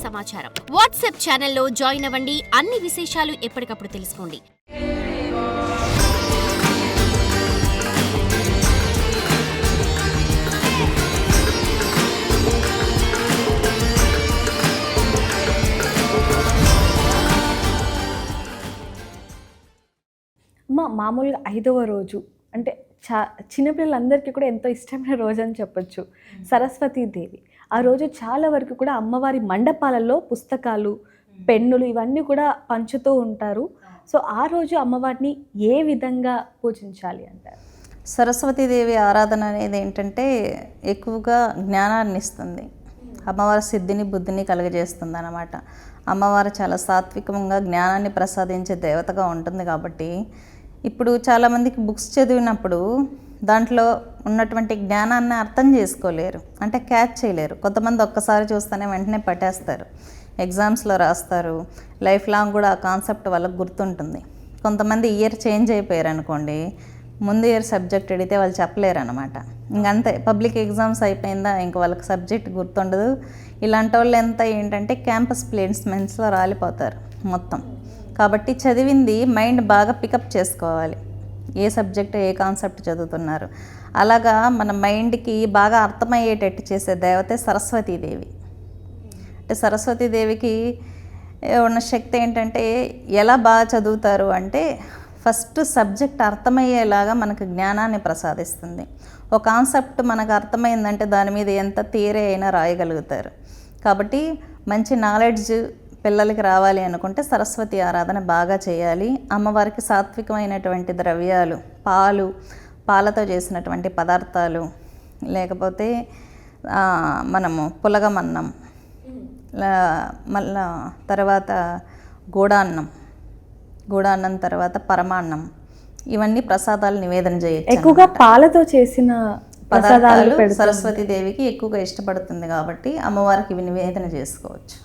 సమాచారం. వాట్సాప్ ఛానల్లో జాయిన్ అవ్వండి. అన్ని విశేషాలు ఎప్పటికప్పుడు తెలుసుకోండి. మామూలుగా 5వ రోజు అంటే చిన్నపిల్లలందరికీ కూడా ఎంతో ఇష్టమైన రోజు అని చెప్పొచ్చు, సరస్వతీదేవి. ఆ రోజు చాలా వరకు కూడా అమ్మవారి మండపాలలో పుస్తకాలు, పెన్నులు ఇవన్నీ కూడా పంచుతూ ఉంటారు. సో ఆ రోజు అమ్మవారిని ఏ విధంగా పూజించాలి అంటారు? సరస్వతీదేవి ఆరాధన అనేది ఏంటంటే ఎక్కువగా జ్ఞానాన్ని ఇస్తుంది. అమ్మవారి సిద్ధిని బుద్ధిని కలుగజేస్తుంది అన్నమాట. అమ్మవారు చాలా సాత్వికంగా జ్ఞానాన్ని ప్రసాదించే దేవతగా ఉంటుంది. కాబట్టి ఇప్పుడు చాలామందికి బుక్స్ చదివినప్పుడు దాంట్లో ఉన్నటువంటి జ్ఞానాన్ని అర్థం చేసుకోలేరు, అంటే క్యాచ్ చేయలేరు. కొంతమంది ఒక్కసారి చూస్తేనే వెంటనే పట్టేస్తారు, ఎగ్జామ్స్లో రాస్తారు, లైఫ్ లాంగ్ కూడా ఆ కాన్సెప్ట్ వాళ్ళకి గుర్తుంటుంది. కొంతమంది ఇయర్ చేంజ్ అయిపోయారు అనుకోండి, ముందు ఇయర్ సబ్జెక్ట్ అడిగితే వాళ్ళు చెప్పలేరు అనమాట. ఇంకంతే, పబ్లిక్ ఎగ్జామ్స్ అయిపోయిందా ఇంక వాళ్ళకి సబ్జెక్ట్ గుర్తుండదు. ఇలాంటి వాళ్ళు ఎంత ఏంటంటే క్యాంపస్ ప్లేస్మెంట్స్లో రాలిపోతారు మొత్తం. కాబట్టి చదివింది మైండ్ బాగా పికప్ చేసుకోవాలి, ఏ సబ్జెక్ట్ ఏ కాన్సెప్ట్ చదువుతున్నారు. అలాగా మన మైండ్కి బాగా అర్థమయ్యేటట్టు చేసే దేవతే సరస్వతీదేవి. అంటే సరస్వతీదేవికి ఉన్న శక్తి ఏంటంటే ఎలా బాగా చదువుతారు అంటే ఫస్ట్ సబ్జెక్ట్ అర్థమయ్యేలాగా మనకు జ్ఞానాన్ని ప్రసాదిస్తుంది. ఒక కాన్సెప్ట్ మనకు అర్థమైందంటే దాని మీద ఎంత థియరీ అయినా రాయగలుగుతారు. కాబట్టి మంచి నాలెడ్జ్ పిల్లలకి రావాలి అనుకుంటే సరస్వతి ఆరాధన బాగా చేయాలి. అమ్మవారికి సాత్వికమైనటువంటి ద్రవ్యాలు, పాలతో చేసినటువంటి పదార్థాలు, లేకపోతే మనము పులగమన్నం, మళ్ళా తర్వాత గూడాన్నం తర్వాత పరమాన్నం, ఇవన్నీ ప్రసాదాలు నివేదన చేయొచ్చు. ఎక్కువగా పాలతో చేసిన పదార్థాలు సరస్వతీదేవికి ఎక్కువగా ఇష్టపడుతుంది కాబట్టి అమ్మవారికి ఇవి నివేదన చేసుకోవచ్చు.